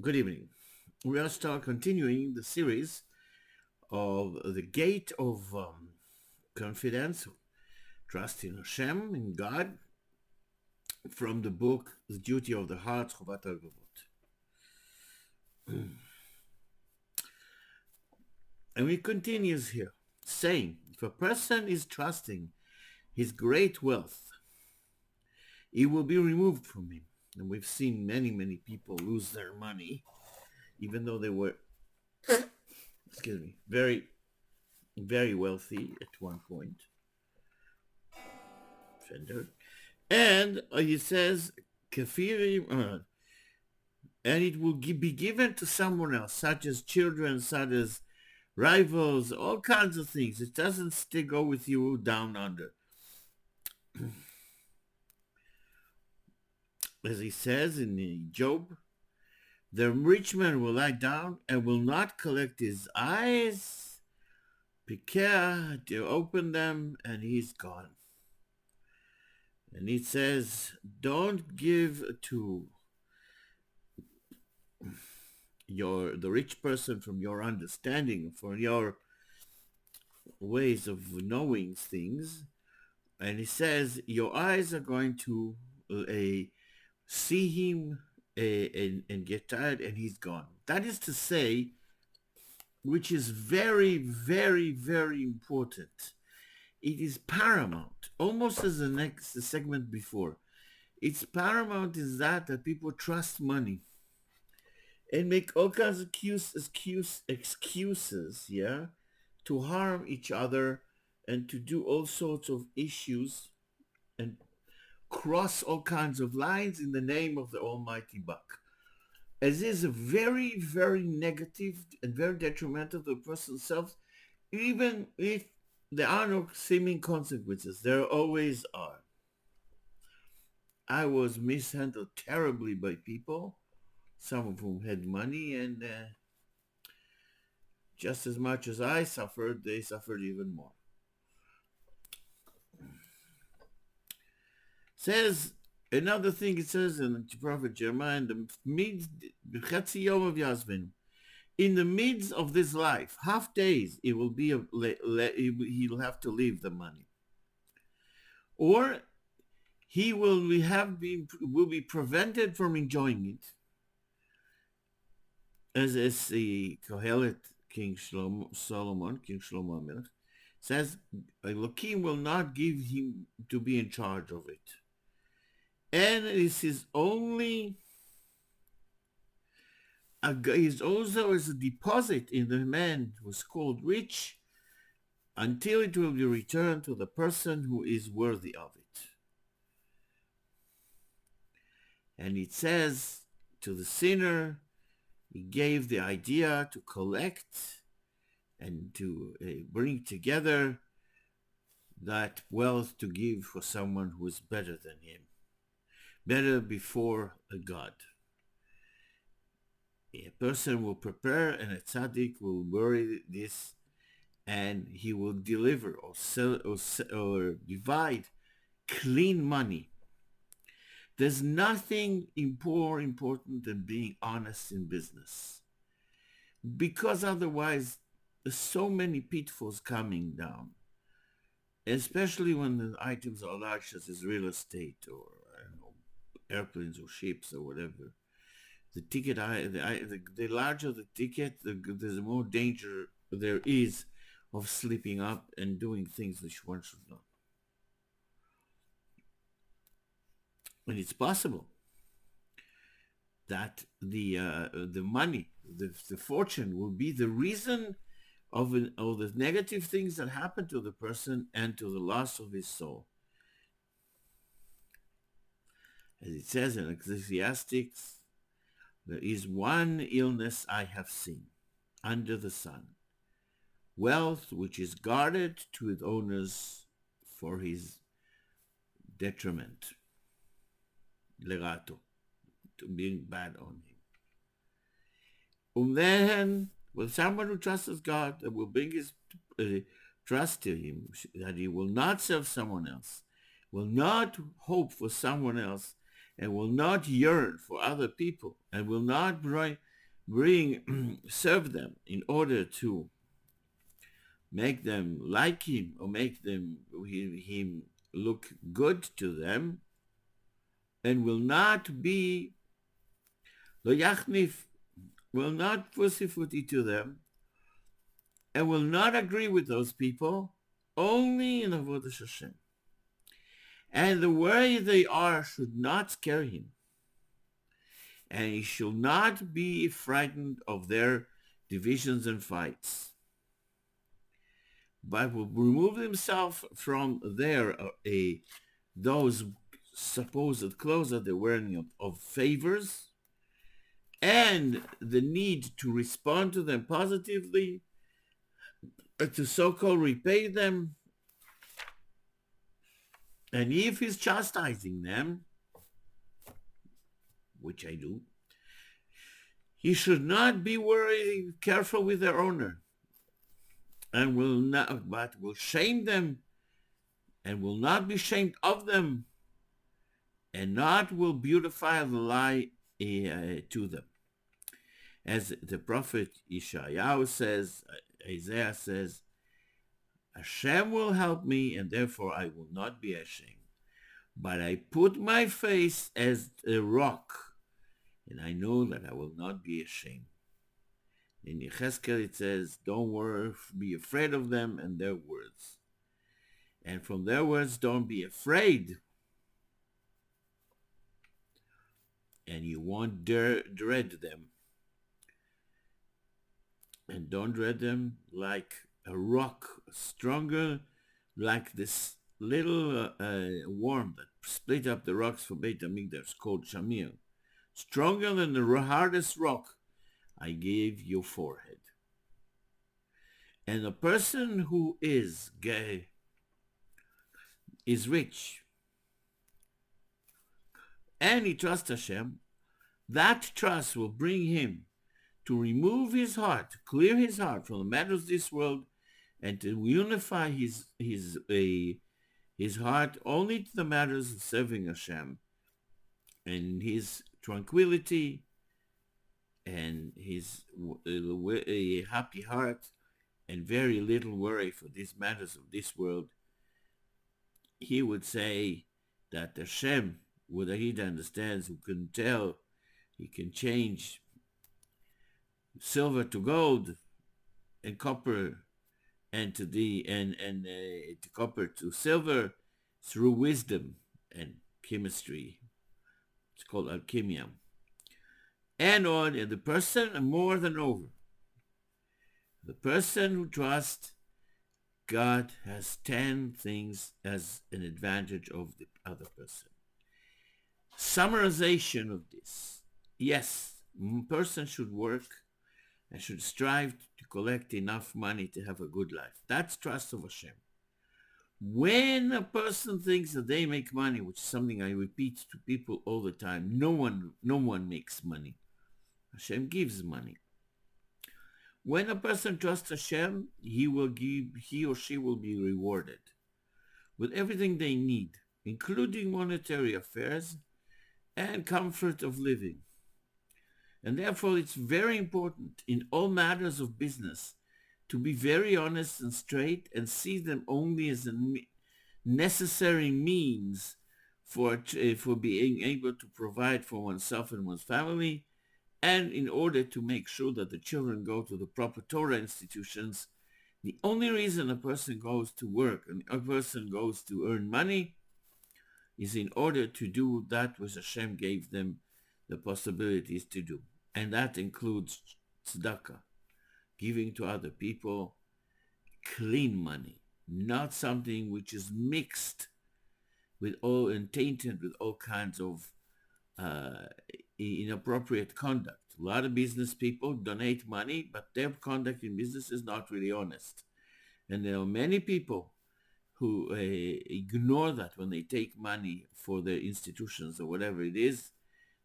Good evening. We are start continuing the series of the Gate of Confidence, Trust in Hashem, in God, from the book The Duty of the Heart, Chovat HaLevavot. And we continues here, saying, if a person is trusting his great wealth, it will be removed from him. And we've seen many people lose their money, even though they were, very wealthy at one point. Fender. And he says, kafiri, and it will be given to someone else, such as children, such as rivals, all kinds of things. It doesn't still go with you down under. As he says in Job, the rich man will lie down and will not collect his eyes. Pikeh to open them, and he's gone. And he says, don't give to the rich person from your understanding, for your ways of knowing things. And he says, your eyes are going to see him and get tired, and he's gone. That is to say, which is very important. It is paramount, almost as the segment before. It's paramount is that people trust money and make all kinds of excuses, yeah, to harm each other and to do all sorts of issues and cross all kinds of lines in the name of the almighty buck. As is very negative and very detrimental to the person's self, even if there are no seeming consequences. There always are. I was mishandled terribly by people, some of whom had money, and just as much as I suffered, they suffered even more. Says another thing. It says in the prophet Jeremiah, in the midst of this life, half days, it will be he'll have to leave the money, or he will be prevented from enjoying it, as the Kohelet King Shlomo Melech says, Elohim will not give him to be in charge of it, and this is only is also as a deposit in the man who is called rich, until it will be returned to the person who is worthy of it. And it says to the sinner, he gave the idea to collect and to bring together that wealth to give for someone who is better than him, better before a God. A person will prepare, and a tzaddik will bury this, and he will deliver or sell or divide clean money. There's nothing more important than being honest in business, because otherwise there's so many pitfalls coming down, especially when the items are large, such as real estate or airplanes or ships or whatever. The ticket, the larger the ticket, there's more danger there is of slipping up and doing things which one should not. And it's possible that the money, the fortune, will be the reason of the negative things that happen to the person and to the loss of his soul. As it says in Ecclesiastes, there is one illness I have seen under the sun, wealth which is guarded to its owners for his detriment, legato, to being bad on him. And then, with someone who trusts God and will bring his trust to him, that he will not serve someone else, will not hope for someone else, and will not yearn for other people, and will not serve them in order to make them like him or make him look good to them, and will not be lo yachnif, will not pussyfooty to them, and will not agree with those people, only in avodas Hashem. And the way they are should not scare him, and he shall not be frightened of their divisions and fights, but will remove himself from those supposed clothes that they're wearing of favors, and the need to respond to them positively, to so-called repay them. And if he's chastising them, which I do, he should not be careful with their honor, and will shame them, and will not be shamed of them, and not will beautify the lie to them. As the prophet Isaiah says, Hashem will help me, and therefore I will not be ashamed. But I put my face as a rock, and I know that I will not be ashamed. In Yechezkel it says, don't worry, be afraid of them and their words. And from their words, don't be afraid. And you won't dread them. And don't dread them like a rock, stronger, like this little worm that split up the rocks for Beit HaMikdash, called Shamir. Stronger than the hardest rock, I gave your forehead. And a person who is gay is rich, and he trusts Hashem, that trust will bring him to remove his heart, to clear his heart from the matters of this world, and to unify his heart only to the matters of serving Hashem, and his tranquility and his a happy heart and very little worry for these matters of this world. He would say that Hashem, what he understands, who can tell, he can change silver to gold and copper and to copper to silver through wisdom and chemistry. It's called alchemia. And the person, more than over, the person who trusts God has 10 things as an advantage of the other person. Summarization of this: yes, a person should work and should strive to collect enough money to have a good life. That's trust of Hashem. When a person thinks that they make money, which is something I repeat to people all the time, no one makes money. Hashem gives money. When a person trusts Hashem, he or she will be rewarded with everything they need, including monetary affairs and comfort of living. And therefore it's very important in all matters of business to be very honest and straight, and see them only as a necessary means for being able to provide for oneself and one's family, and in order to make sure that the children go to the proper Torah institutions. The only reason a person goes to work and a person goes to earn money is in order to do that which Hashem gave them the possibilities to do. And that includes tzedakah, giving to other people clean money, not something which is mixed with all and tainted with all kinds of inappropriate conduct. A lot of business people donate money, but their conduct in business is not really honest. And there are many people who ignore that when they take money for their institutions or whatever it is,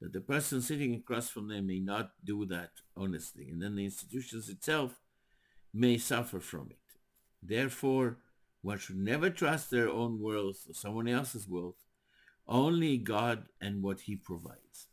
that the person sitting across from them may not do that honestly, and then the institutions itself may suffer from it. Therefore, one should never trust their own wealth or someone else's wealth, only God and what he provides.